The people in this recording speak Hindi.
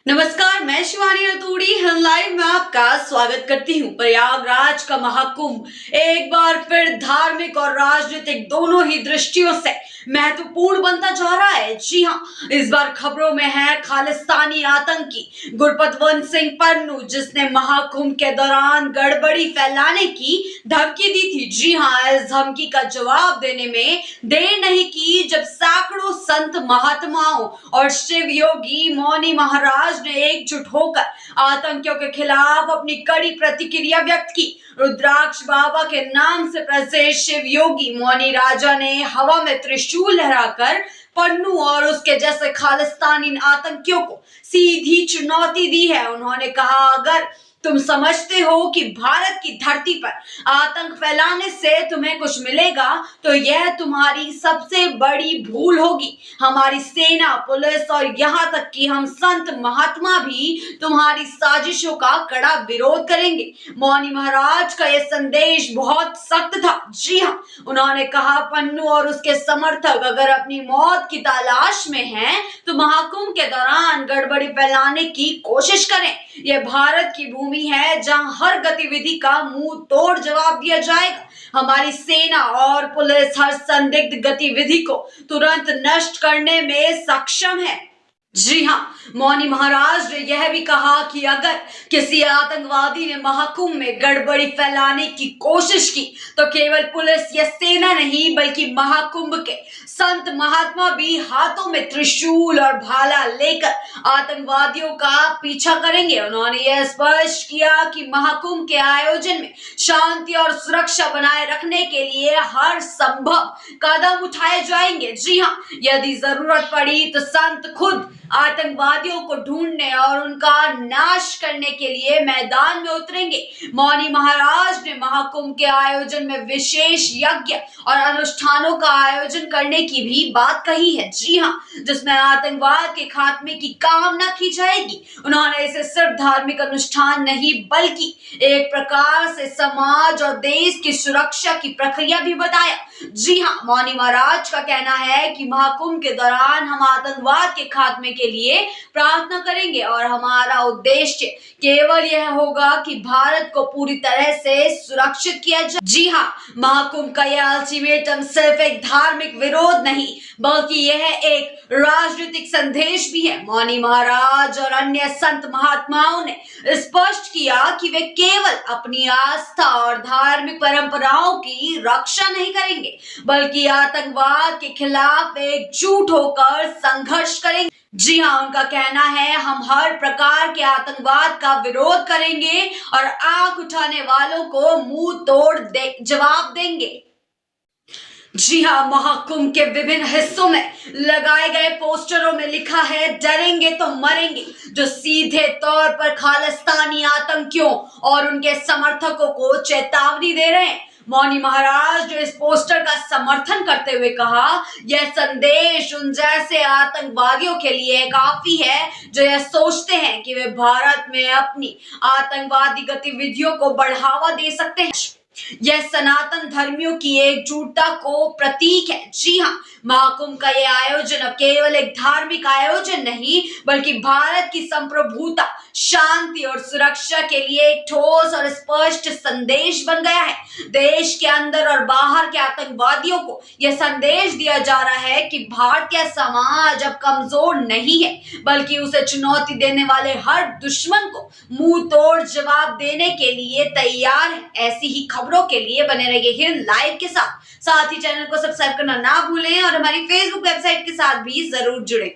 नमस्कार, मैं शिवानी रतूड़ी लाइव में आपका स्वागत करती हूँ। प्रयागराज का महाकुंभ एक बार फिर धार्मिक और राजनीतिक दोनों ही दृष्टियों से महत्वपूर्ण बनता जा रहा है। जी हाँ, इस बार खबरों में है खालिस्तानी आतंकी गुरपतवंत सिंह पन्नू, जिसने महाकुंभ के दौरान गड़बड़ी फैलाने की धमकी दी थी। जी हाँ, इस धमकी का जवाब देने में देर नहीं की जब सैकड़ों संत महात्माओं और शिव योगी मौनी महाराज ने एकजुट होकर आतंकियों के खिलाफ अपनी कड़ी प्रतिक्रिया व्यक्त की। रुद्राक्ष बाबा के नाम से प्रसिद्ध शिव योगी मौनी राजा ने हवा में त्रिशूल लहराकर पन्नू और उसके जैसे खालिस्तानी आतंकियों को सीधी चुनौती दी है। उन्होंने कहा, अगर तुम समझते हो कि भारत की धरती पर आतंक फैलाने से तुम्हें कुछ मिलेगा तो यह तुम्हारी सबसे बड़ी भूल होगी। हमारी सेना, पुलिस और यहाँ तक कि हम संत महात्मा भी तुम्हारी साजिशों का कड़ा विरोध करेंगे। मौनी महाराज का यह संदेश बहुत सख्त था। जी हाँ, उन्होंने कहा, पन्नू और उसके समर्थक अगर अपनी मौत की तलाश में हैं तो महाकुंभ के दौरान गड़बड़ी फैलाने की कोशिश करें। यह भारत की भूमि है जहां हर गतिविधि का मुंह तोड़ जवाब दिया जाएगा। हमारी सेना और पुलिस हर संदिग्ध गतिविधि को तुरंत नष्ट करने में सक्षम है। जी हाँ, मौनी महाराज ने यह भी कहा कि अगर किसी आतंकवादी ने महाकुंभ में गड़बड़ी फैलाने की कोशिश की तो केवल पुलिस या सेना नहीं बल्कि महाकुंभ के संत महात्मा भी हाथों में त्रिशूल और भाला लेकर आतंकवादियों का पीछा करेंगे। उन्होंने यह स्पष्ट किया कि महाकुंभ के आयोजन में शांति और सुरक्षा बनाए रखने के लिए हर संभव कदम उठाए जाएंगे। जी हाँ, यदि जरूरत पड़ी तो संत खुद आतंकवादियों को ढूंढने और उनका नाश करने के लिए मैदान में उतरेंगे। मौनी महाराज ने महाकुंभ के आयोजन में विशेष यज्ञ और अनुष्ठानों का आयोजन करने की भी बात कही है। जी हाँ, जिसमें आतंकवाद के खात्मे की कामना की जाएगी। उन्होंने इसे सिर्फ धार्मिक अनुष्ठान नहीं बल्कि एक प्रकार से समाज और देश की सुरक्षा की प्रक्रिया भी बताया। जी हाँ, मौनी महाराज का कहना है कि महाकुंभ के दौरान हम आतंकवाद के खात्मे के लिए प्रार्थना करेंगे और हमारा उद्देश्य केवल यह होगा कि भारत को पूरी तरह से सुरक्षित किया जाए। जी हाँ, महाकुंभ का यह अल्टीमेटम सिर्फ एक धार्मिक विरोध नहीं बल्कि यह एक राजनीतिक संदेश भी है। मौनी महाराज और अन्य संत महात्माओं ने स्पष्ट किया कि वे केवल अपनी आस्था और धार्मिक परंपराओं की रक्षा नहीं करेंगे बल्कि आतंकवाद के खिलाफ एकजुट होकर संघर्ष करेंगे। जी हाँ, उनका कहना है, हम हर प्रकार के आतंकवाद का विरोध करेंगे और आंख उठाने वालों को मुंह तोड़ जवाब देंगे। जी हाँ, महाकुंभ के विभिन्न हिस्सों में लगाए गए पोस्टरों में लिखा है, डरेंगे तो मरेंगे, जो सीधे तौर पर खालिस्तानी आतंकियों और उनके समर्थकों को चेतावनी दे रहे हैं। मौनी महाराज ने इस पोस्टर का समर्थन करते हुए कहा, यह संदेश उन जैसे आतंकवादियों के लिए काफी है जो यह सोचते हैं कि वे भारत में अपनी आतंकवादी गतिविधियों को बढ़ावा दे सकते हैं। यह सनातन धर्मियों की एकजुटता को प्रतीक है। जी हाँ, महाकुंभ का यह आयोजन अब केवल एक धार्मिक आयोजन नहीं बल्कि भारत की संप्रभुता, शांति और सुरक्षा के लिए एक ठोस और स्पष्ट संदेश बन गया है। देश के अंदर और बाहर के आतंकवादियों को यह संदेश दिया जा रहा है कि भारतीय समाज अब कमजोर नहीं है बल्कि उसे चुनौती देने वाले हर दुश्मन को मुंह तोड़ जवाब देने के लिए तैयार है। ऐसी ही खबरों के लिए बने रहिए लाइव के साथ ही चैनल को सब्सक्राइब करना ना भूलें और हमारी फेसबुक वेबसाइट के साथ भी जरूर जुड़ें।